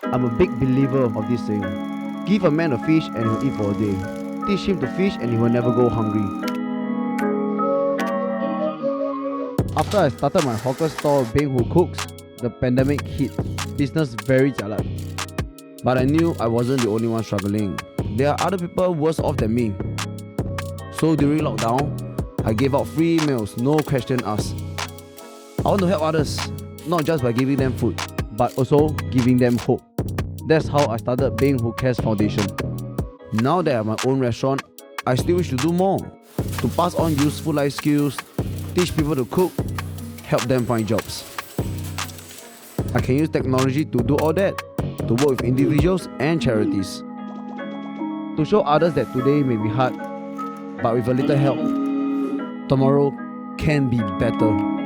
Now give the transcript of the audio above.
I'm a big believer of this saying. Give a man a fish and he'll eat for a day. Teach him to fish and he will never go hungry. After I started my hawker stall Beng Who Cooks, the pandemic hit. Business very jialat. But I knew I wasn't the only one struggling. There are other people worse off than me. So during lockdown, I gave out free meals, no question asked. I want to help others, not just by giving them food, but also giving them hope. That's how I started Beng Who Cares Foundation. Now that I have my own restaurant, I still wish to do more. To pass on useful life skills, teach people to cook, help them find jobs. I can use technology to do all that, to work with individuals and charities. To show others that today may be hard, but with a little help, tomorrow can be better.